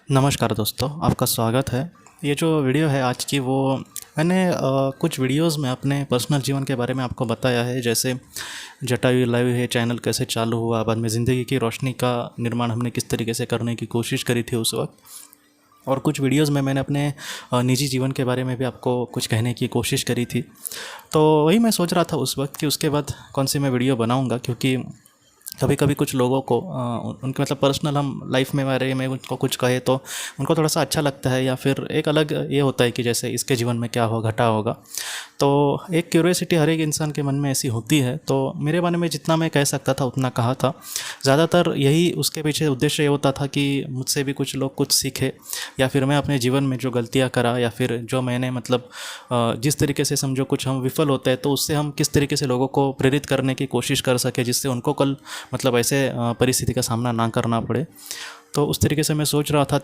नमस्कार दोस्तों, आपका स्वागत है। ये जो वीडियो है आज की, वो मैंने कुछ वीडियोस में अपने पर्सनल जीवन के बारे में आपको बताया है। जैसे जटायु लाइव है चैनल कैसे चालू हुआ, बाद में ज़िंदगी की रोशनी का निर्माण हमने किस तरीके से करने की कोशिश करी थी उस वक्त, और कुछ वीडियोस में मैंने अपने निजी जीवन के बारे में भी आपको कुछ कहने की कोशिश करी थी। तो वही मैं सोच रहा था उस वक्त कि उसके बाद कौन सी मैं वीडियो बनाऊंगा, क्योंकि कभी कभी कुछ लोगों को उनके मतलब पर्सनल हम लाइफ में बारे में उनको कुछ कहे तो उनको थोड़ा सा अच्छा लगता है, या फिर एक अलग ये होता है कि जैसे इसके जीवन में क्या हो घटा होगा। तो एक क्यूरियोसिटी हर एक इंसान के मन में ऐसी होती है। तो मेरे बारे में जितना मैं कह सकता था उतना कहा था। ज़्यादातर यही उसके पीछे उद्देश्य ये होता था कि मुझसे भी कुछ लोग कुछ सीखे, या फिर मैं अपने जीवन में जो गलतियाँ करा, या फिर जो मैंने मतलब जिस तरीके से समझो कुछ हम विफल होते हैं तो उससे हम किस तरीके से लोगों को प्रेरित करने की कोशिश कर सके, जिससे उनको कल मतलब ऐसे परिस्थिति का सामना ना करना पड़े। तो उस तरीके से मैं सोच रहा था।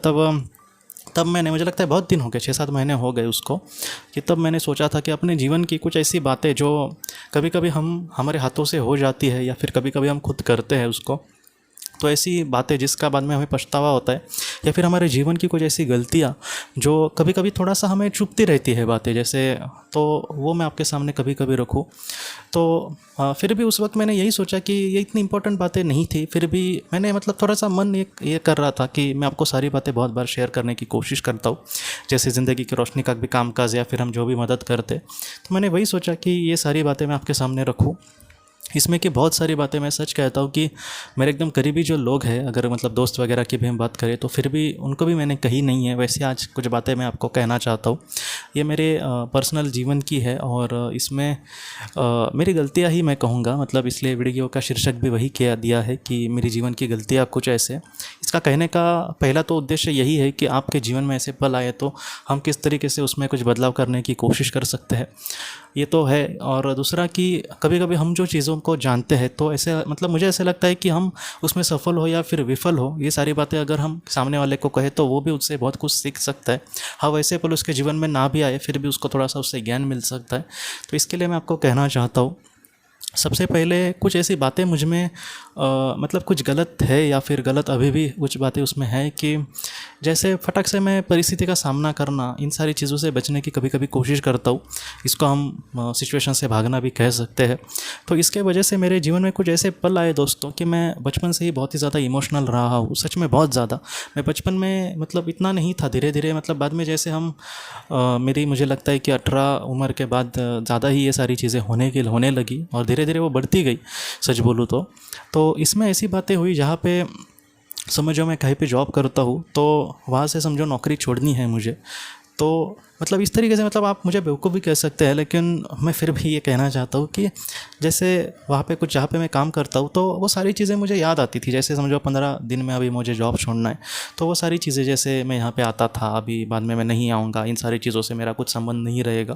तब मैंने, मुझे लगता है बहुत दिन हो गए, 6-7 महीने हो गए उसको, कि तब मैंने सोचा था कि अपने जीवन की कुछ ऐसी बातें जो कभी कभी हम हमारे हाथों से हो जाती है, या फिर कभी कभी हम खुद करते हैं उसको, तो ऐसी बातें जिसका बाद में हमें पछतावा होता है, या फिर हमारे जीवन की कुछ ऐसी गलतियाँ जो कभी कभी थोड़ा सा हमें चुभती रहती है बातें जैसे, तो वो मैं आपके सामने कभी कभी रखूँ। तो फिर भी उस वक्त मैंने यही सोचा कि ये इतनी इंपॉर्टेंट बातें नहीं थी, फिर भी मैंने मतलब थोड़ा सा मन ये कर रहा था कि मैं आपको सारी बातें बहुत बार शेयर करने की कोशिश करता हूँ, जैसे ज़िंदगी की रोशनी का भी कामकाज, या फिर हम जो भी मदद करते। तो मैंने वही सोचा कि ये सारी बातें मैं आपके सामने रखूँ। इसमें कि बहुत सारी बातें, मैं सच कहता हूँ कि मेरे एकदम करीबी जो लोग हैं, अगर मतलब दोस्त वगैरह की भी हम बात करें, तो फिर भी उनको भी मैंने कही नहीं है। वैसे आज कुछ बातें मैं आपको कहना चाहता हूँ। ये मेरे पर्सनल जीवन की है, और इसमें मेरी गलतियाँ ही मैं कहूँगा, मतलब इसलिए वीडियो का शीर्षक भी वही किया दिया है कि मेरी जीवन की गलतियाँ कुछ ऐसे। इसका कहने का पहला तो उद्देश्य यही है कि आपके जीवन में ऐसे पल आए तो हम किस तरीके से उसमें कुछ बदलाव करने की कोशिश कर सकते हैं, ये तो है। और दूसरा कि कभी कभी हम जो चीज़ों को जानते हैं तो ऐसे मतलब मुझे ऐसे लगता है कि हम उसमें सफल हो या फिर विफल हो, ये सारी बातें अगर हम सामने वाले को कहें तो वो भी उससे बहुत कुछ सीख सकता है। हाँ, वैसे पल उसके जीवन में ना भी आए फिर भी उसको थोड़ा सा उससे ज्ञान मिल सकता है। तो इसके लिए मैं आपको कहना चाहता हूँ, सबसे पहले कुछ ऐसी बातें मुझ में मतलब कुछ गलत है, या फिर गलत अभी भी कुछ बातें उसमें है कि जैसे फटक से मैं परिस्थिति का सामना करना, इन सारी चीज़ों से बचने की कभी कभी कोशिश करता हूँ। इसको हम सिचुएशन से भागना भी कह सकते हैं। तो इसके वजह से मेरे जीवन में कुछ ऐसे पल आए दोस्तों कि मैं बचपन से ही बहुत ही ज़्यादा इमोशनल रहा हूँ, सच में बहुत ज़्यादा। मैं बचपन में मतलब इतना नहीं था, धीरे धीरे मतलब बाद में जैसे हम मेरी मुझे लगता है कि 18 उम्र के बाद ज़्यादा ही ये सारी चीज़ें होने लगी, और धीरे धीरे वो बढ़ती गई, सच बोलूँ तो इसमें ऐसी बातें हुई जहाँ पे समझो मैं कहीं पे जॉब करता हूँ, तो वहाँ से समझो नौकरी छोड़नी है मुझे। तो मतलब इस तरीके से, मतलब आप मुझे बेवकूफ़ भी कह सकते हैं, लेकिन मैं फिर भी ये कहना चाहता हूँ कि जैसे वहाँ पे कुछ जहाँ पे मैं काम करता हूँ तो वो सारी चीज़ें मुझे याद आती थी। जैसे समझो 15 दिन में अभी मुझे जॉब छोड़ना है, तो वो सारी चीज़ें, जैसे मैं यहाँ पे आता था, अभी बाद में मैं नहीं आऊँगा, इन सारी चीज़ों से मेरा कुछ संबंध नहीं रहेगा।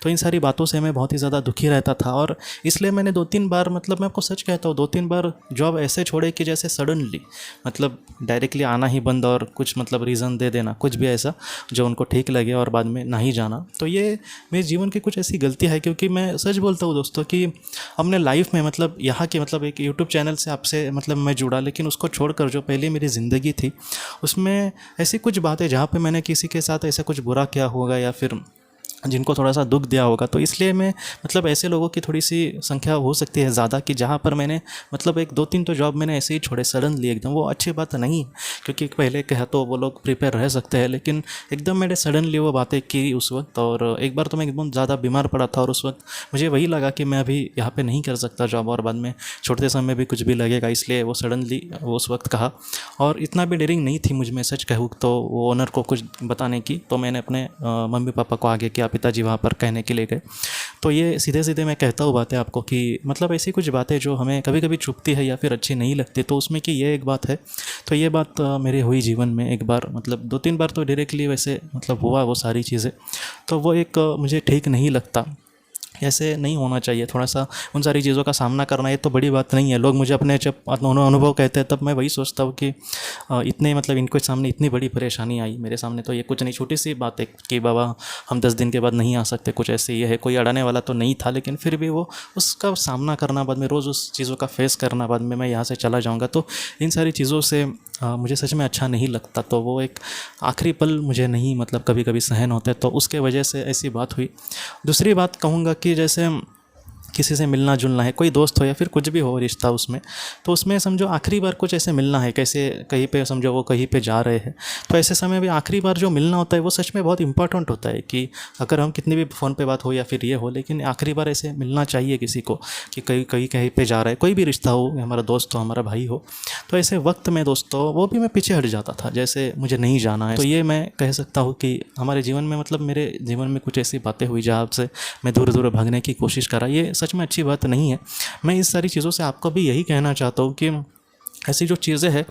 तो इन सारी बातों से मैं बहुत ही ज़्यादा दुखी रहता था, और इसलिए मैंने 2-3 बार, मतलब मैं आपको सच कहता हूँ, 2-3 बार जॉब ऐसे छोड़े कि जैसे सडनली, मतलब डायरेक्टली आना ही बंद, और कुछ मतलब रीज़न दे देना, कुछ भी ऐसा जो उनको ठीक लगे, और बाद में नहीं जाना। तो ये मेरे जीवन की कुछ ऐसी गलती है, क्योंकि मैं सच बोलता हूँ दोस्तों कि हमने लाइफ में मतलब यहाँ की, मतलब एक यूट्यूब चैनल से आपसे मतलब मैं जुड़ा, लेकिन उसको छोड़कर जो पहले मेरी ज़िंदगी थी उसमें ऐसी कुछ बातें जहाँ पे मैंने किसी के साथ ऐसा कुछ बुरा किया होगा, या फिर जिनको थोड़ा सा दुख दिया होगा, तो इसलिए मैं मतलब ऐसे लोगों की थोड़ी सी संख्या हो सकती है ज़्यादा, कि जहाँ पर मैंने मतलब 1-2-3 तो जॉब मैंने ऐसे ही छोड़े सडनली एकदम। वो अच्छी बात नहीं, क्योंकि पहले कहा तो वो लोग प्रिपेयर रह सकते हैं, लेकिन एकदम मैंने सडनली वो बातें की उस वक्त। और एक बार तो मैं एकदम ज़्यादा बीमार पड़ा था, और उस वक्त मुझे वही लगा कि मैं अभी यहाँ पर नहीं कर सकता जॉब, और बाद में छोड़ते समय भी कुछ भी लगेगा, इसलिए वो सडनली वो उस वक्त कहा। और इतना भी डेयरिंग नहीं थी मुझ में, सच कहूँ तो, वो ओनर को कुछ बताने की। तो मैंने अपने मम्मी पापा को आगे किया, पिताजी वहाँ पर कहने के लिए गए। तो ये सीधे सीधे मैं कहता हूँ बातें आपको कि मतलब ऐसी कुछ बातें जो हमें कभी कभी चुभती है या फिर अच्छी नहीं लगती, तो उसमें कि ये एक बात है। तो ये बात मेरे हुई जीवन में एक बार, मतलब 2-3 बार तो डायरेक्टली वैसे मतलब हुआ वो सारी चीज़ें। तो वो एक मुझे ठीक नहीं लगता, ऐसे नहीं होना चाहिए। थोड़ा सा उन सारी चीज़ों का सामना करना, ये तो बड़ी बात नहीं है। लोग मुझे अपने जब अनुभव कहते हैं, तब मैं वही सोचता हूँ कि इतने मतलब इनके सामने इतनी बड़ी परेशानी आई, मेरे सामने तो ये कुछ नहीं, छोटी सी बात है कि बाबा हम 10 दिन के बाद नहीं आ सकते, कुछ ऐसे ये है। कोई अड़ाने वाला तो नहीं था, लेकिन फिर भी वो उसका सामना करना, बाद में रोज़ उस चीज़ों का फेस करना, बाद में मैं यहाँ से चला जाऊँगा। तो इन सारी चीज़ों से मुझे सच में अच्छा नहीं लगता, तो वो एक आखिरी पल मुझे नहीं मतलब कभी कभी सहन होते, तो उसके वजह से ऐसी बात हुई। दूसरी बात कहूँगा कि जैसे किसी से मिलना जुलना है, कोई दोस्त हो या फिर कुछ भी हो रिश्ता उसमें, तो उसमें समझो आखिरी बार कुछ ऐसे मिलना है, कैसे कहीं पे समझो वो कहीं पे जा रहे हैं, तो ऐसे समय भी आखिरी बार जो मिलना होता है वो सच में बहुत इंपॉर्टेंट होता है। कि अगर हम कितनी भी फ़ोन पे बात हो या फिर ये हो, लेकिन आखिरी बार ऐसे मिलना चाहिए किसी को, कि कहीं कहीं कहीं पे जा रहा है, कोई भी रिश्ता हो, हमारा दोस्त हो, हमारा भाई हो, तो ऐसे वक्त में दोस्तों वो भी मैं पीछे हट जाता था, जैसे मुझे नहीं जाना है। तो ये मैं कह सकता हूँ कि हमारे जीवन में मतलब मेरे जीवन में कुछ ऐसी बातें हुई जहाँ से मैं दूर दूर भागने की कोशिश करा, ये सच में अच्छी बात नहीं है। मैं इस सारी चीज़ों से आपको भी यही कहना चाहता हूँ कि ऐसी जो चीज़ें हैं,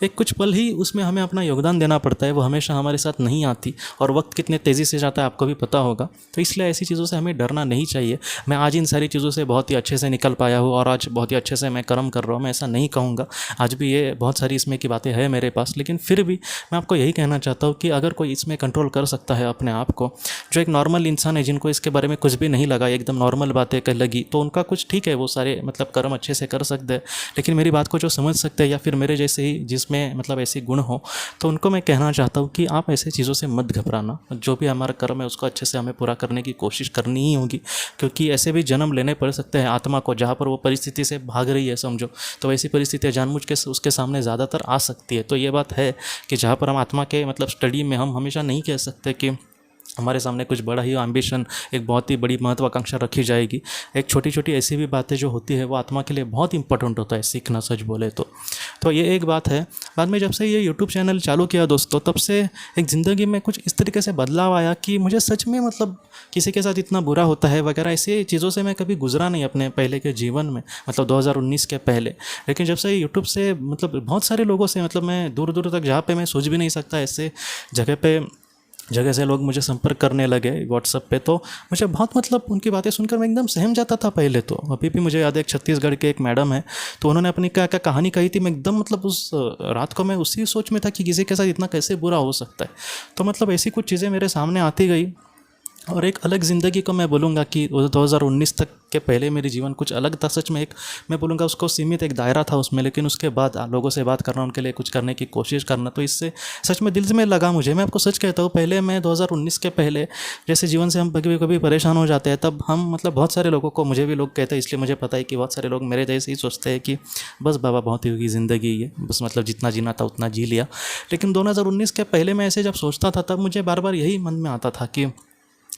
एक कुछ पल ही उसमें हमें अपना योगदान देना पड़ता है, वो हमेशा हमारे साथ नहीं आती, और वक्त कितने तेज़ी से जाता है आपको भी पता होगा। तो इसलिए ऐसी चीज़ों से हमें डरना नहीं चाहिए। मैं आज इन सारी चीज़ों से बहुत ही अच्छे से निकल पाया हूँ और आज बहुत ही अच्छे से मैं कर्म कर रहा हूँ, मैं ऐसा नहीं कहूँगा। आज भी ये बहुत सारी इसमें की बातें हैं मेरे पास, लेकिन फिर भी मैं आपको यही कहना चाहता हूँ कि अगर कोई इसमें कंट्रोल कर सकता है अपने आप को, जो एक नॉर्मल इंसान है जिनको इसके बारे में कुछ भी नहीं लगा, एकदम नॉर्मल बातें कर लगी, तो उनका कुछ ठीक है, वो सारे मतलब कर्म अच्छे से कर सकते हैं। लेकिन मेरी बात को जो समझ सकते हैं या फिर मेरे जैसे ही जिसमें मतलब ऐसे गुण हो, तो उनको मैं कहना चाहता हूँ कि आप ऐसी चीज़ों से मत घबराना। जो भी हमारा कर्म है उसको अच्छे से हमें पूरा करने की कोशिश करनी ही होगी, क्योंकि ऐसे भी जन्म लेने पड़ सकते हैं आत्मा को जहाँ पर वो परिस्थिति से भाग रही है समझो, तो ऐसी परिस्थितियाँ जानबूझ के उसके सामने ज़्यादातर आ सकती है। तो ये बात है कि जहाँ पर हम आत्मा के मतलब स्टडी में हम हमेशा नहीं कह सकते कि हमारे सामने कुछ बड़ा ही एम्बिशन, एक बहुत ही बड़ी महत्वाकांक्षा रखी जाएगी। एक छोटी छोटी ऐसी भी बातें जो होती है वो आत्मा के लिए बहुत इंपॉर्टेंट होता है सीखना, सच बोले तो ये एक बात है। बाद में जब से ये यूट्यूब चैनल चालू किया दोस्तों, तब से एक ज़िंदगी में कुछ इस तरीके से बदलाव आया कि मुझे सच में मतलब किसी के साथ इतना बुरा होता है वगैरह ऐसी चीज़ों से मैं कभी गुजरा नहीं अपने पहले के जीवन में, मतलब 2019 के पहले। लेकिन जब से यूट्यूब से मतलब बहुत सारे लोगों से मतलब मैं दूर दूर तक जहाँ पे मैं सोच भी नहीं सकता ऐसे जगह से लोग मुझे संपर्क करने लगे व्हाट्सएप पे, तो मुझे बहुत मतलब उनकी बातें सुनकर मैं एकदम सहम जाता था पहले तो। अभी भी मुझे याद है, एक छत्तीसगढ़ के एक मैडम है, तो उन्होंने अपनी क्या क्या कहानी कही थी, मैं एकदम मतलब उस रात को मैं उसी सोच में था कि किसी के साथ इतना कैसे बुरा हो सकता है। तो मतलब ऐसी कुछ चीज़ें मेरे सामने आती गई, और एक अलग ज़िंदगी को मैं बोलूँगा कि 2019 तक के पहले मेरी जीवन कुछ अलग था सच में। एक मैं बोलूँगा उसको सीमित एक दायरा था उसमें, लेकिन उसके बाद लोगों से बात करना, उनके लिए कुछ करने की कोशिश करना, तो इससे सच में दिल में लगा मुझे। मैं आपको सच कहता हूँ, पहले मैं 2019 के पहले जैसे जीवन से हम कभी कभी परेशान हो जाते हैं, तब हम मतलब बहुत सारे लोगों को, मुझे भी लोग कहते हैं, इसलिए मुझे पता है कि बहुत सारे लोग मेरे जैसे ही सोचते हैं कि बस बाबा बहुत ही होगी ज़िंदगी ये, बस मतलब जितना जीना था उतना जी लिया। लेकिन 2019 के पहले मैं ऐसे जब सोचता था, तब मुझे बार बार यही मन में आता था कि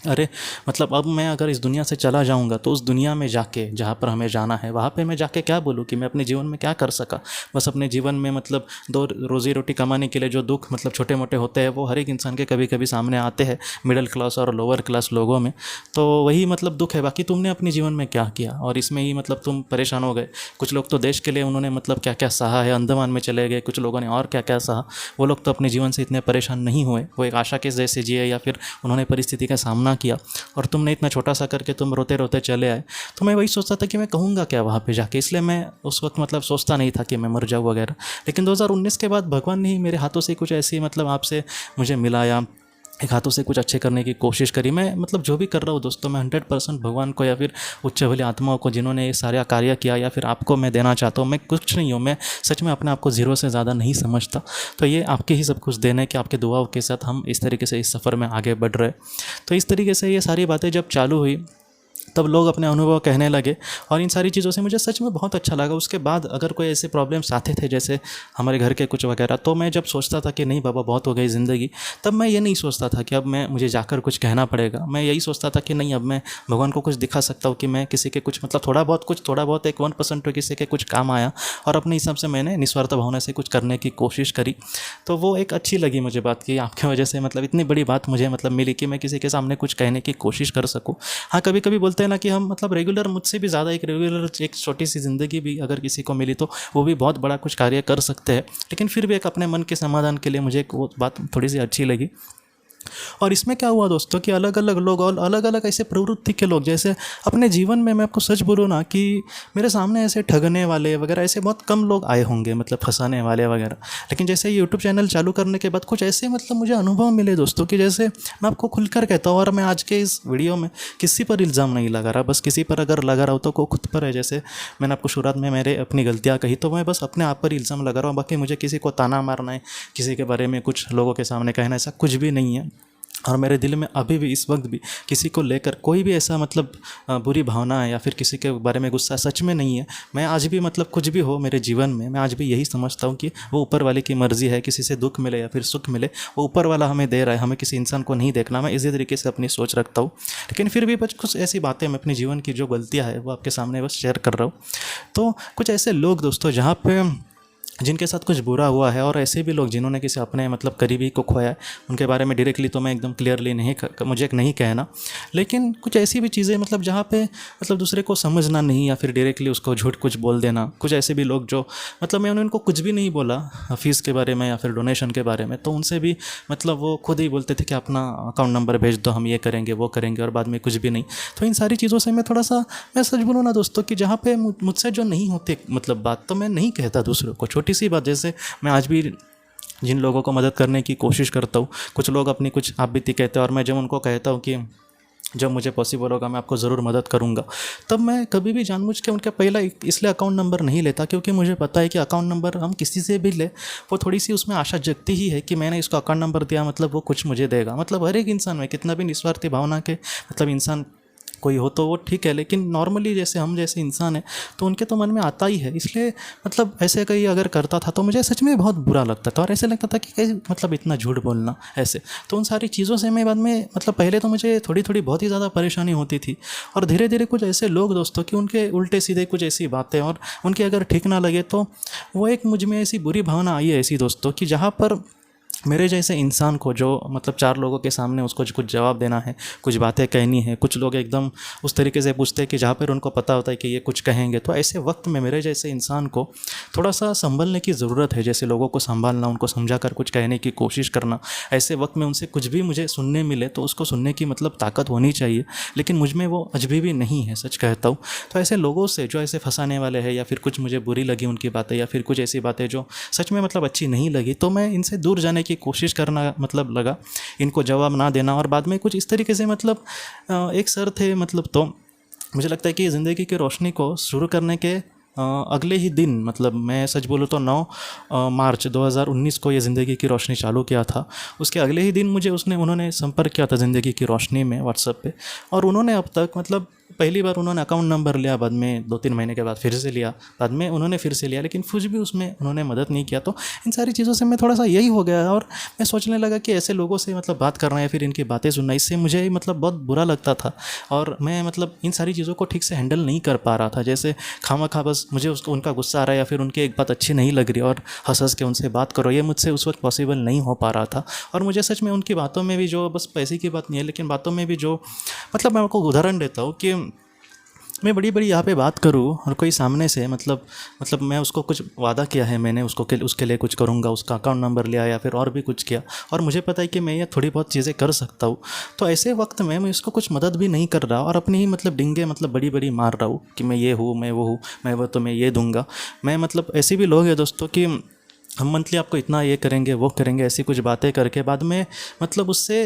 अरे मतलब अब मैं अगर इस दुनिया से चला जाऊंगा तो उस दुनिया में जाके जहाँ पर हमें जाना है वहाँ पे मैं जाके क्या बोलूँ कि मैं अपने जीवन में क्या कर सका। बस अपने जीवन में मतलब दो रोज़ी रोटी कमाने के लिए जो दुख मतलब छोटे मोटे होते हैं वो हर एक इंसान के कभी कभी सामने आते हैं, मिडिल क्लास और लोअर क्लास लोगों में, तो वही मतलब दुख है। बाकी तुमने अपने जीवन में क्या किया और इसमें ही मतलब तुम परेशान हो गए। कुछ लोग तो देश के लिए उन्होंने मतलब क्या क्या सहा है, अंडमान में चले गए, कुछ लोगों ने और क्या क्या सहा। वो लोग तो अपने जीवन से इतने परेशान नहीं हुए, वो एक आशा के जैसे जिए या फिर उन्होंने परिस्थिति का सामना किया, और तुमने इतना छोटा सा करके तुम रोते रोते चले आए। तो मैं वही सोचता था कि मैं कहूँगा क्या वहाँ पे जाके, इसलिए मैं उस वक्त मतलब सोचता नहीं था कि मैं मर जाऊँ वगैरह। लेकिन 2019 के बाद भगवान ने ही मेरे हाथों से कुछ ऐसी मतलब आपसे मुझे मिलाया, एक हाथों से कुछ अच्छे करने की कोशिश करी। मैं मतलब जो भी कर रहा हूँ दोस्तों, मैं 100% भगवान को या फिर उच्च वाली आत्माओं को जिन्होंने ये सारा कार्य किया या फिर आपको मैं देना चाहता हूँ। मैं कुछ नहीं हूँ, मैं सच में अपने आप को ज़ीरो से ज़्यादा नहीं समझता। तो ये आपके ही सब कुछ देने कि आपके दुआओं के साथ हम इस तरीके से इस सफ़र में आगे बढ़ रहे। तो इस तरीके से ये सारी बातें जब चालू हुई, तब लोग अपने अनुभव कहने लगे, और इन सारी चीज़ों से मुझे सच में बहुत अच्छा लगा। उसके बाद अगर कोई ऐसे प्रॉब्लम्स आते थे जैसे हमारे घर के कुछ वगैरह, तो मैं जब सोचता था कि नहीं बाबा बहुत हो गई ज़िंदगी, तब मैं ये नहीं सोचता था कि अब मुझे जाकर कुछ कहना पड़ेगा। मैं यही सोचता था कि नहीं, अब मैं भगवान को कुछ दिखा सकता हूँ कि मैं किसी के कुछ मतलब थोड़ा बहुत एक 1% तो किसी के कुछ काम आया, और अपने हिसाब से मैंने निस्वार्थ भावना से कुछ करने की कोशिश करी। तो वो एक अच्छी लगी मुझे बात कि आपकी वजह से मतलब इतनी बड़ी बात मुझे मतलब मिली कि मैं किसी के सामने कुछ कहने की कोशिश कर सकूँ। हाँ, कभी कभी बोलते हैं ना कि हम मतलब रेगुलर, मुझसे भी ज़्यादा एक रेगुलर एक छोटी सी ज़िंदगी भी अगर किसी को मिली तो वो भी बहुत बड़ा कुछ कार्य कर सकते हैं। लेकिन फिर भी एक अपने मन के समाधान के लिए मुझे एक वो बात थोड़ी सी अच्छी लगी और इसमें क्या हुआ दोस्तों कि अलग अलग लोग और अलग अलग ऐसे प्रवृत्ति के लोग, जैसे अपने जीवन में मैं आपको सच बोलूँ ना कि मेरे सामने ऐसे ठगने वाले वगैरह ऐसे बहुत कम लोग आए होंगे, मतलब फंसाने वाले वगैरह। लेकिन जैसे यूट्यूब चैनल चालू करने के बाद कुछ ऐसे मतलब मुझे अनुभव मिले दोस्तों कि जैसे मैं आपको खुलकर कहता हूँ, और मैं आज के इस वीडियो में किसी पर इल्ज़ाम नहीं लगा रहा, बस किसी पर अगर लगा रहा हो तो को खुद पर है। जैसे मैंने आपको शुरुआत में मेरे अपनी गलतियाँ कही, तो मैं बस अपने आप पर इल्ज़ाम लगा रहा हूँ। बाकी मुझे किसी को ताना मारना है, किसी के बारे में कुछ लोगों के सामने कहना, ऐसा कुछ भी नहीं है। और मेरे दिल में अभी भी इस वक्त भी किसी को लेकर कोई भी ऐसा मतलब बुरी भावना है या फिर किसी के बारे में गुस्सा सच में नहीं है। मैं आज भी मतलब कुछ भी हो मेरे जीवन में, मैं आज भी यही समझता हूँ कि वो ऊपर वाले की मर्ज़ी है। किसी से दुख मिले या फिर सुख मिले, वो ऊपर वाला हमें दे रहा है, हमें किसी इंसान को नहीं देखना। मैं इसी तरीके से अपनी सोच रखता हूँ। लेकिन फिर भी बस कुछ ऐसी बातें मैं अपने जीवन की जो गलतियाँ है वो आपके सामने बस शेयर कर रहा हूँ। तो कुछ ऐसे लोग दोस्तों जहाँ पे जिनके साथ कुछ बुरा हुआ है, और ऐसे भी लोग जिन्होंने किसी अपने मतलब करीबी को खोया है, उनके बारे में डायरेक्टली तो मैं एकदम क्लियरली नहीं मुझे नहीं कहना। लेकिन कुछ ऐसी भी चीज़ें मतलब जहाँ पे मतलब दूसरे को समझना नहीं या फिर डायरेक्टली उसको झूठ कुछ बोल देना। कुछ ऐसे भी लोग जो मतलब मैंने उनको कुछ भी नहीं बोला फ़ीस के बारे में या फिर डोनेशन के बारे में, तो उनसे भी मतलब वो खुद ही बोलते थे कि अपना अकाउंट नंबर भेज दो, हम ये करेंगे वो करेंगे, और बाद में कुछ भी नहीं। तो इन सारी चीज़ों से मैं थोड़ा सा, मैं सच बोलूँ ना दोस्तों कि जहाँ पे मुझसे जो नहीं होती मतलब बात, तो मैं नहीं कहता दूसरों को। छोटी सी बात, जैसे मैं आज भी जिन लोगों को मदद करने की कोशिश करता हूँ, कुछ लोग अपनी कुछ आप बीती कहते हैं, और मैं जब उनको कहता हूँ कि जब मुझे पॉसिबल होगा मैं आपको ज़रूर मदद करूंगा, तब मैं कभी भी जानबूझ के उनका पहला इसलिए अकाउंट नंबर नहीं लेता, क्योंकि मुझे पता है कि अकाउंट नंबर हम किसी से भी ले, वो थोड़ी सी उसमें आशा जगती ही है कि मैंने इसको अकाउंट नंबर दिया मतलब वो कुछ मुझे देगा। मतलब हर एक इंसान में कितना भी निस्वार्थी भावना के मतलब इंसान कोई हो तो वो ठीक है, लेकिन नॉर्मली जैसे हम जैसे इंसान हैं तो उनके तो मन में आता ही है। इसलिए मतलब ऐसे कहीं अगर करता था तो मुझे सच में बहुत बुरा लगता था, और ऐसे लगता था कि कैसे मतलब इतना झूठ बोलना ऐसे। तो उन सारी चीज़ों से मैं बाद में मतलब पहले तो मुझे थोड़ी थोड़ी बहुत ही ज़्यादा परेशानी होती थी, और धीरे धीरे कुछ ऐसे लोग दोस्तों कि उनके उल्टे सीधे कुछ ऐसी बातें और उनकी अगर ठीक ना लगे तो वो एक मुझ में ऐसी बुरी भावना आई है ऐसी दोस्तों कि जहाँ पर मेरे जैसे इंसान को जो मतलब चार लोगों के सामने उसको कुछ जवाब देना है, कुछ बातें कहनी है, कुछ लोग एकदम उस तरीके से पूछते हैं कि जहाँ पर उनको पता होता है कि ये कुछ कहेंगे, तो ऐसे वक्त में मेरे जैसे इंसान को थोड़ा सा संभलने की ज़रूरत है। जैसे लोगों को संभालना, उनको समझा कर कुछ कहने की कोशिश करना। ऐसे वक्त में उनसे कुछ भी मुझे सुनने मिले तो उसको सुनने की मतलब ताकत होनी चाहिए, लेकिन मुझ में वो अजभी भी नहीं है, सच कहता हूँ। तो ऐसे लोगों से जो ऐसे फंसाने वाले हैं, या फिर कुछ मुझे बुरी लगी उनकी बातें, या फिर कुछ ऐसी बातें जो सच में मतलब अच्छी नहीं लगी, तो मैं इनसे दूर जाने की कोशिश करना मतलब लगा, इनको जवाब ना देना। और बाद में कुछ इस तरीके से मतलब एक सर थे मतलब, तो मुझे लगता है कि ज़िंदगी की रोशनी को शुरू करने के अगले ही दिन, मतलब मैं सच बोलूँ तो 9 मार्च 2019 को ये ज़िंदगी की रोशनी चालू किया था। उसके अगले ही दिन मुझे उन्होंने संपर्क किया था ज़िंदगी की रोशनी में व्हाट्सएप पे, और उन्होंने अब तक मतलब पहली बार उन्होंने अकाउंट नंबर लिया, बाद में 2-3 महीने के बाद फिर से लिया, बाद में उन्होंने फिर से लिया, लेकिन कुछ भी उसमें उन्होंने मदद नहीं किया। तो इन सारी चीज़ों से मैं थोड़ा सा यही हो गया, और मैं सोचने लगा कि ऐसे लोगों से मतलब बात करना या फिर इनकी बातें सुनना, इससे मुझे मतलब बहुत बुरा लगता था, और मैं मतलब इन सारी चीज़ों को ठीक से हैंडल नहीं कर पा रहा था। जैसे खामखा बस मुझे उसको उनका गुस्सा आ रहा है या फिर उनकी एक बात अच्छी नहीं लग रही और हंस के उनसे बात करो, ये मुझसे उस वक्त पॉसिबल नहीं हो पा रहा था। और मुझे सच में उनकी बातों में भी जो बस पैसे की बात नहीं है, लेकिन बातों में भी जो मतलब मैं आपको उदाहरण देता हूँ कि मैं बड़ी बड़ी यहाँ पे बात करूँ और कोई सामने से मतलब मैं उसको कुछ वादा किया है, मैंने उसके लिए कुछ करूँगा, उसका अकाउंट नंबर लिया या फिर और भी कुछ किया, और मुझे पता है कि मैं ये थोड़ी बहुत चीज़ें कर सकता हूँ, तो ऐसे वक्त में मैं इसको कुछ मदद भी नहीं कर रहा और अपनी ही मतलब डिंगे मतलब बड़ी बड़ी मार रहा हूँ कि मैं ये हूँ, मैं वो हूँ, मैं वो, तो मैं ये दूंगा। मैं मतलब ऐसे भी लोग हैं दोस्तों कि हम मंथली आपको इतना ये करेंगे वो करेंगे, ऐसी कुछ बातें करके बाद में मतलब उससे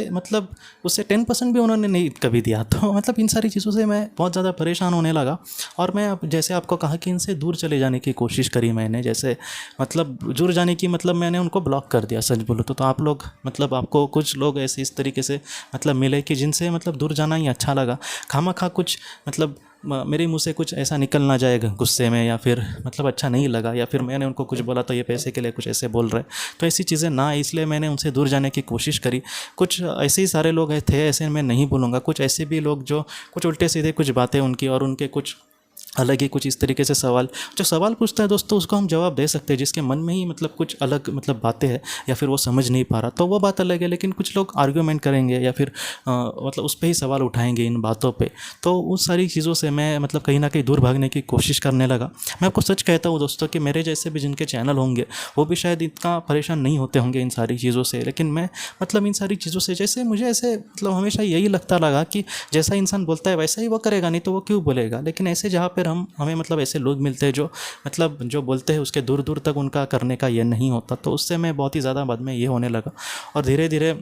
10% भी उन्होंने नहीं कभी दिया। तो मतलब इन सारी चीज़ों से मैं बहुत ज़्यादा परेशान होने लगा, और मैं अब जैसे आपको कहा कि इनसे दूर चले जाने की कोशिश करी मैंने, जैसे मतलब दूर जाने की मतलब मैंने उनको ब्लॉक कर दिया सच बोलूँ तो आप लोग मतलब आपको कुछ लोग ऐसे इस तरीके से मतलब मिले कि जिनसे मतलब दूर जाना ही अच्छा लगा। खामखा कुछ मतलब मेरे मुंह से कुछ ऐसा निकल ना जाएगा गुस्से में, या फिर मतलब अच्छा नहीं लगा, या फिर मैंने उनको कुछ बोला तो ये पैसे के लिए कुछ ऐसे बोल रहे, तो ऐसी चीज़ें ना, इसलिए मैंने उनसे दूर जाने की कोशिश करी। कुछ ऐसे ही सारे लोग थे, ऐसे मैं नहीं बोलूँगा, कुछ ऐसे भी लोग जो कुछ उल्टे सीधे कुछ बातें उनकी और उनके कुछ अलग ही कुछ इस तरीके से सवाल, जो सवाल पूछता है दोस्तों उसको हम जवाब दे सकते हैं, जिसके मन में ही मतलब कुछ अलग मतलब बातें हैं या फिर वो समझ नहीं पा रहा तो वो बात अलग है। लेकिन कुछ लोग आर्ग्यूमेंट करेंगे या फिर मतलब उस पर ही सवाल उठाएंगे इन बातों पे, तो उस सारी चीज़ों से मैं मतलब कहीं ना कहीं दूर भागने की कोशिश करने लगा। मैं आपको सच कहता हूँ दोस्तों कि मेरे जैसे भी जिनके चैनल होंगे वो भी शायद इतना परेशान नहीं होते होंगे इन सारी चीज़ों से, लेकिन मैं मतलब इन सारी चीज़ों से जैसे मुझे ऐसे मतलब हमेशा यही लगता लगा कि जैसा इंसान बोलता है वैसा ही वो करेगा, नहीं तो वो क्यों बोलेगा। लेकिन ऐसे जहाँ पर हमें मतलब ऐसे लोग मिलते हैं जो मतलब जो बोलते हैं उसके दूर दूर तक उनका करने का ये नहीं होता, तो उससे मैं बहुत ही ज़्यादा बाद में ये होने लगा और धीरे धीरे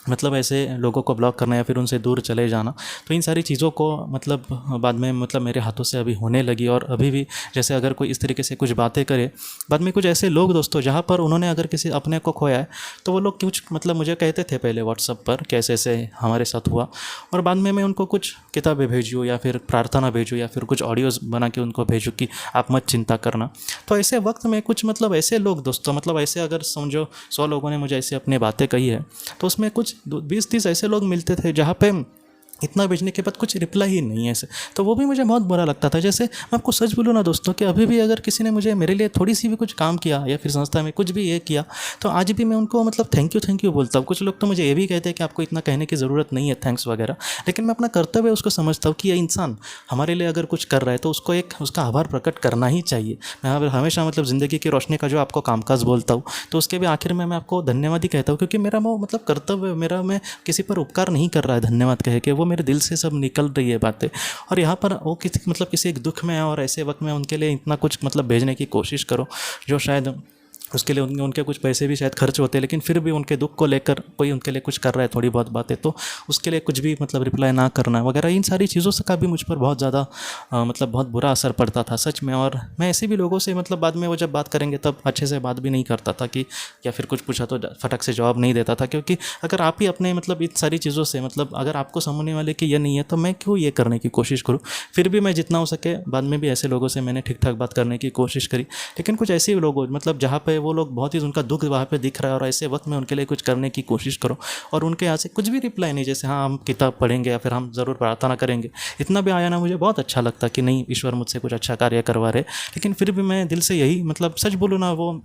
मतलब ऐसे लोगों को ब्लॉक करना या फिर उनसे दूर चले जाना। तो इन सारी चीज़ों को मतलब बाद में मतलब मेरे हाथों से अभी होने लगी। और अभी भी जैसे अगर कोई इस तरीके से कुछ बातें करे, बाद में कुछ ऐसे लोग दोस्तों जहाँ पर उन्होंने अगर किसी अपने को खोया है तो वो लोग कुछ मतलब मुझे कहते थे पहले व्हाट्सअप पर कैसे ऐसे हमारे साथ हुआ, और बाद में मैं उनको कुछ किताबें भेजूँ या फिर प्रार्थना भेजूँ या फिर कुछ ऑडियोज़ बना के उनको भेजूँ कि आप मत चिंता करना। तो ऐसे वक्त में कुछ मतलब ऐसे लोग दोस्तों मतलब ऐसे अगर समझो 100 लोगों ने मुझे ऐसे अपनी बातें कही है तो उसमें कुछ 20-30 ऐसे लोग मिलते थे जहाँ पे इतना भेजने के बाद कुछ रिप्लाई ही नहीं है ऐसे। तो वो भी मुझे बहुत बुरा लगता था। जैसे मैं आपको सच बोलूँ ना दोस्तों कि अभी भी अगर किसी ने मुझे मेरे लिए थोड़ी सी भी कुछ काम किया या फिर संस्था में कुछ भी ये किया तो आज भी मैं उनको मतलब थैंक यू बोलता हूँ। कुछ लोग तो मुझे ये भी कहते हैं कि आपको इतना कहने की ज़रूरत नहीं है थैंक्स वगैरह, लेकिन मैं अपना कर्तव्य उसको समझता हूँ कि ये इंसान हमारे लिए अगर कुछ कर रहा है तो उसको एक उसका आभार प्रकट करना ही चाहिए। मैं हमेशा मतलब ज़िंदगी की रोशनी का जो आपको कामकाज बोलता हूँ तो उसके भी आखिर में मैं आपको धन्यवाद ही कहता हूँ, क्योंकि मेरा वो मतलब कर्तव्य मेरा, मैं किसी पर उपकार नहीं कर रहा है धन्यवाद कह के, वो मेरे दिल से सब निकल रही है बातें। और यहाँ पर वो किसी मतलब किसी एक दुख में है और ऐसे वक्त में उनके लिए इतना कुछ मतलब भेजने की कोशिश करो जो शायद उसके लिए उनके कुछ पैसे भी शायद खर्च होते हैं, लेकिन फिर भी उनके दुख को लेकर कोई उनके लिए कुछ कर रहा है थोड़ी बहुत बातें तो उसके लिए कुछ भी मतलब रिप्लाई ना करना वगैरह, इन सारी चीज़ों से का भी मुझ पर बहुत ज़्यादा मतलब बहुत बुरा असर पड़ता था सच में। और मैं ऐसे भी लोगों से मतलब बाद में वो जब बात करेंगे तब अच्छे से बात भी नहीं करता था कि या फिर कुछ पूछा तो फटक से जवाब नहीं देता था, क्योंकि अगर आप ही अपने मतलब इन सारी चीज़ों से मतलब अगर आपको समझने वाले की ये नहीं है तो मैं क्यों ये करने की कोशिश करूँ। फिर भी मैं जितना हो सके बाद में भी ऐसे लोगों से मैंने ठीक ठाक बात करने की कोशिश करी, लेकिन कुछ ऐसे लोग मतलब जहाँ पे वो लोग बहुत ही उनका दुख वहाँ पे दिख रहा है और ऐसे वक्त में उनके लिए कुछ करने की कोशिश करो और उनके यहाँ से कुछ भी रिप्लाई नहीं, जैसे हाँ हम किताब पढ़ेंगे या फिर हम ज़रूर प्रार्थना करेंगे, इतना भी आया ना मुझे बहुत अच्छा लगता कि नहीं ईश्वर मुझसे कुछ अच्छा कार्य करवा रहे। लेकिन फिर भी मैं दिल से यही मतलब सच बोलूँ ना, वो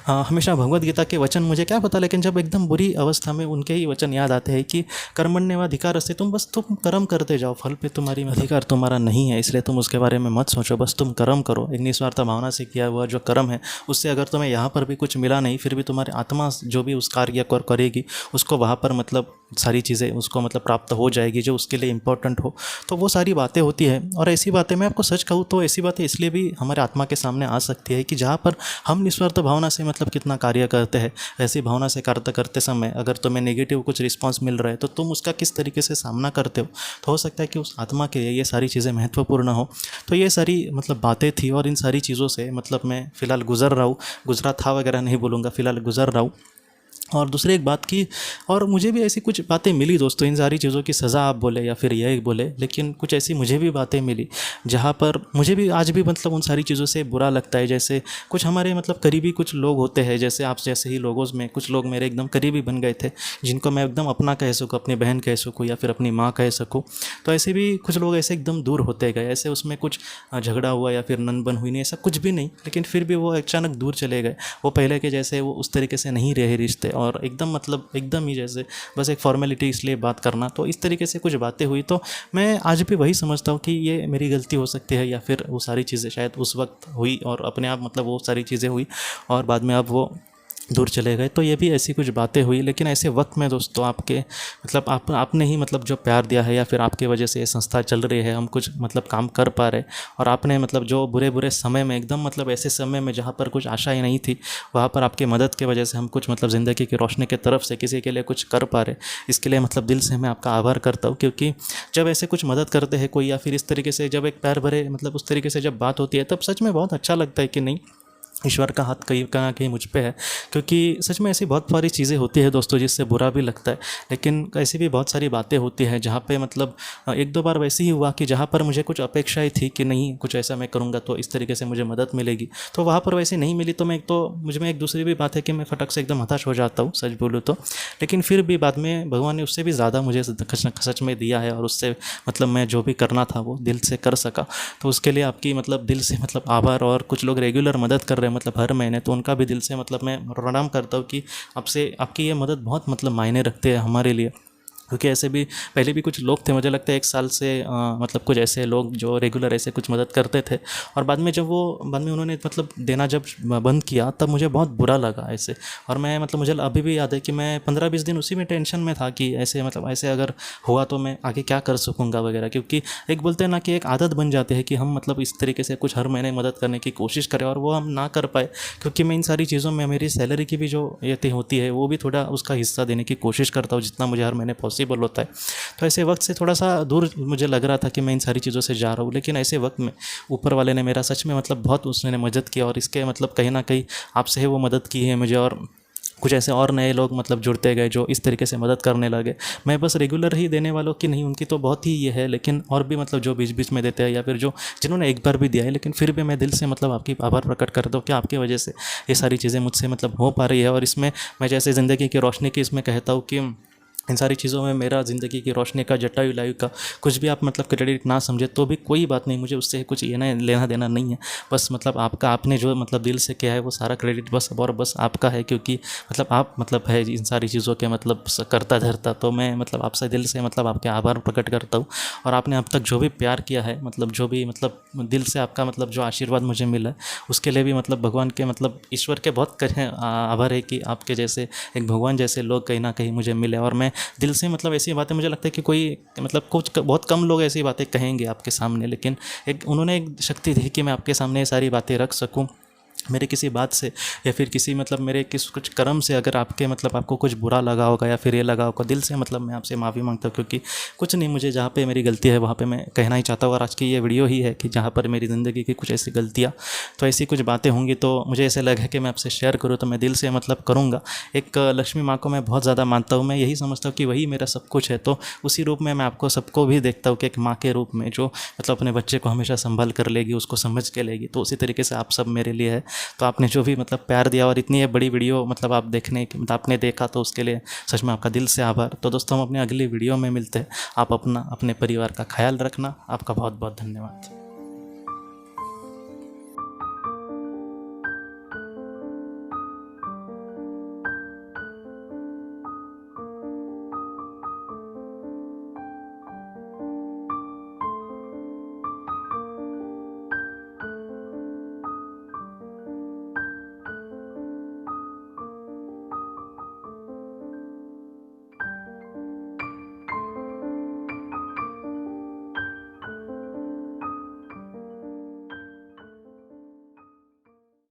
हमेशा भगवत गीता के वचन मुझे क्या पता, लेकिन जब एकदम बुरी अवस्था में उनके ही वचन याद आते हैं कि कर्मण्येवाधिकार से, तुम बस तुम कर्म करते जाओ, फल पे तुम्हारी अधिकार तुम्हारा नहीं है, इसलिए तुम उसके बारे में मत सोचो, बस तुम कर्म करो। एक निस्वार्थ भावना से किया हुआ जो कर्म है उससे अगर तुम्हें यहाँ पर भी कुछ मिला नहीं फिर भी तुम्हारी आत्मा जो भी उस कार्य को करेगी उसको वहाँ पर मतलब सारी चीज़ें उसको मतलब प्राप्त हो जाएगी जो उसके लिए इंपॉर्टेंट हो। तो वो सारी बातें होती है और ऐसी बातें मैं आपको सच कहूँ तो ऐसी बातें इसलिए भी हमारे आत्मा के सामने आ सकती है कि जहाँ पर हम निस्वार्थ भावना से मतलब कितना कार्य करते हैं, ऐसी भावना से कार्य करते समय अगर तुम्हें नेगेटिव कुछ रिस्पांस मिल रहा है तो तुम उसका किस तरीके से सामना करते हो। तो हो सकता है कि उस आत्मा के लिए ये सारी चीज़ें महत्वपूर्ण हो। तो ये सारी मतलब बातें थी और इन सारी चीज़ों से मतलब मैं फ़िलहाल गुजरा था वगैरह नहीं बोलूँगा, फ़िलहाल गुजर रहा हूँ। और दूसरी एक बात की, और मुझे भी ऐसी कुछ बातें मिली दोस्तों, इन सारी चीज़ों की सज़ा आप बोले या फिर यह बोले, लेकिन कुछ ऐसी मुझे भी बातें मिली जहाँ पर मुझे भी आज भी मतलब उन सारी चीज़ों से बुरा लगता है। जैसे कुछ हमारे मतलब करीबी कुछ लोग होते हैं, जैसे आप जैसे ही लोगों में कुछ लोग मेरे एकदम करीबी बन गए थे जिनको मैं एकदम अपना कह सकूँ, अपनी बहन कह सकूँ या फिर अपनी माँ कह सकूँ। तो ऐसे भी कुछ लोग ऐसे एकदम दूर होते गए, ऐसे उसमें कुछ झगड़ा हुआ या फिर नन बन हुई नहीं, ऐसा कुछ भी नहीं, लेकिन फिर भी वो अचानक दूर चले गए। वो पहले के जैसे वो उस तरीके से नहीं रहे रिश्ते, और एकदम मतलब एकदम ही जैसे बस एक फॉर्मेलिटी इसलिए बात करना। तो इस तरीके से कुछ बातें हुई तो मैं आज भी वही समझता हूँ कि ये मेरी गलती हो सकती है या फिर वो सारी चीज़ें शायद उस वक्त हुई और अपने आप मतलब वो सारी चीज़ें हुई और बाद में अब वो दूर चले गए। तो ये भी ऐसी कुछ बातें हुई, लेकिन ऐसे वक्त में दोस्तों आपके मतलब आपने ही मतलब जो प्यार दिया है या फिर आपकी वजह से ये संस्था चल रही है, हम कुछ मतलब काम कर पा रहे, और आपने मतलब जो बुरे समय में एकदम मतलब ऐसे समय में जहाँ पर कुछ आशा ही नहीं थी वहाँ पर आपकी मदद की वजह से हम कुछ मतलब ज़िंदगी की रोशनी की तरफ से किसी के लिए कुछ कर पा रहे, इसके लिए मतलब दिल से मैं आपका आभार करता हूँ। क्योंकि जब ऐसे कुछ मदद करते हैं कोई या फिर इस तरीके से जब एक प्यार भरे मतलब उस तरीके से जब बात होती है तब सच में बहुत अच्छा लगता है कि नहीं ईश्वर का हाथ कहीं ना कहीं मुझ पे है, क्योंकि सच में ऐसी बहुत सारी चीज़ें होती है दोस्तों जिससे बुरा भी लगता है, लेकिन ऐसी भी बहुत सारी बातें होती हैं जहाँ पे मतलब एक दो बार वैसे ही हुआ कि जहाँ पर मुझे कुछ अपेक्षाएं थी कि नहीं कुछ ऐसा मैं करूँगा तो इस तरीके से मुझे मदद मिलेगी, तो वहाँ पर वैसे नहीं मिली। तो मैं एक तो मुझ में एक दूसरी भी बात है कि मैं फटक से एकदम हताश हो जाता हूँ सच बोलूँ तो, लेकिन फिर भी बाद में भगवान ने उससे भी ज़्यादा मुझे सच में दिया है और उससे मतलब मैं जो भी करना था वो दिल से कर सका। तो उसके लिए आपकी मतलब दिल से मतलब आभार। और कुछ लोग रेगुलर मदद कर रहे हैं मतलब हर महीने, तो उनका भी दिल से मतलब मैं प्रणाम करता हूँ कि आपसे आपकी ये मदद बहुत मतलब मायने रखते हैं हमारे लिए। क्योंकि ऐसे भी पहले भी कुछ लोग थे, मुझे लगता है 1 साल से मतलब कुछ ऐसे लोग जो रेगुलर ऐसे कुछ मदद करते थे, और बाद में जब वो बाद में उन्होंने मतलब देना जब बंद किया तब मुझे बहुत बुरा लगा ऐसे। और मैं मतलब मुझे अभी भी याद है कि मैं 15-20 दिन उसी में टेंशन में था कि ऐसे मतलब ऐसे अगर हुआ तो मैं आगे क्या कर सकूँगा वगैरह। क्योंकि एक बोलते हैं ना कि एक आदत बन जाती है कि हम मतलब इस तरीके से कुछ हर महीने मदद करने की कोशिश करें और वो हम ना कर पाए, क्योंकि मैं इन सारी चीज़ों में मेरी सैलरी की भी जो ये होती है वो भी थोड़ा उसका हिस्सा देने की कोशिश करता हूँ जितना मुझे हर महीने पॉसिबल होता है। तो ऐसे वक्त से थोड़ा सा दूर मुझे लग रहा था कि मैं इन सारी चीज़ों से जा रहा हूँ, लेकिन ऐसे वक्त में ऊपर वाले ने मेरा सच में मतलब बहुत उसने मदद किया, और इसके मतलब कहीं ना कहीं आपसे ही वो मदद की है मुझे। और कुछ ऐसे और नए लोग मतलब जुड़ते गए जो इस तरीके से मदद करने लगे। मैं बस रेगुलर ही देने वालों की नहीं, उनकी तो बहुत ही ये है, लेकिन और भी मतलब जो बीच बीच में देते हैं या फिर जो जिन्होंने एक बार भी दिया है, लेकिन फिर भी मैं दिल से मतलब आपकी आभार प्रकट करता हूँ कि आपकी वजह से ये सारी चीज़ें मुझसे मतलब हो पा रही है। और इसमें मैं जैसे ज़िंदगी की रोशनी की इसमें कहता हूँ कि इन सारी चीज़ों में मेरा ज़िंदगी की रोशनी का जटायु लाइव का कुछ भी आप मतलब क्रेडिट ना समझे तो भी कोई बात नहीं, मुझे उससे कुछ ये ना लेना देना नहीं है। बस मतलब आपका आपने जो मतलब दिल से किया है वो सारा क्रेडिट बस और बस आपका है, क्योंकि मतलब आप मतलब है इन सारी चीज़ों के मतलब करता धरता। तो मैं मतलब आपसे दिल से मतलब आपके आभार प्रकट करता हूँ। और आपने अब तक जो भी प्यार किया है मतलब जो भी मतलब दिल से आपका मतलब जो आशीर्वाद मुझे मिला है उसके लिए भी मतलब भगवान के मतलब ईश्वर के बहुत आभार है कि आपके जैसे एक भगवान जैसे लोग कहीं ना कहीं मुझे मिले। और मैं दिल से मतलब ऐसी बातें मुझे लगता है कि कोई मतलब कुछ बहुत कम लोग ऐसी बातें कहेंगे आपके सामने, लेकिन एक उन्होंने एक शक्ति दी कि मैं आपके सामने ये सारी बातें रख सकूं। मेरे किसी बात से या फिर किसी मतलब मेरे कुछ कर्म से अगर आपके मतलब आपको कुछ बुरा लगा होगा या फिर ये लगा होगा, दिल से मतलब मैं आपसे माफ़ी मांगता हूँ। क्योंकि कुछ नहीं, मुझे जहाँ पे मेरी गलती है वहाँ पे मैं कहना ही चाहता हूँ। और आज की ये वीडियो ही है कि जहाँ पर मेरी ज़िंदगी की कुछ ऐसी गलतियाँ तो ऐसी कुछ बातें होंगी तो मुझे ऐसे लगा कि मैं आपसे शेयर करूँ तो मैं दिल से मतलब करूँगा। एक लक्ष्मी माँ को मैं बहुत ज़्यादा मानता हूँ, मैं यही समझता हूँ कि वही मेरा सब कुछ है। तो उसी रूप में मैं आपको सबको भी देखता हूँ कि एक माँ के रूप में जो मतलब अपने बच्चे को हमेशा संभाल कर लेगी, उसको समझ के लेगी। तो उसी तरीके से आप सब मेरे लिए है। तो आपने जो भी मतलब प्यार दिया और इतनी बड़ी वीडियो मतलब आप देखने मतलब आपने देखा तो उसके लिए सच में आपका दिल से आभार। तो दोस्तों हम अपने अगली वीडियो में मिलते हैं। आप अपना अपने परिवार का ख्याल रखना। आपका बहुत बहुत धन्यवाद।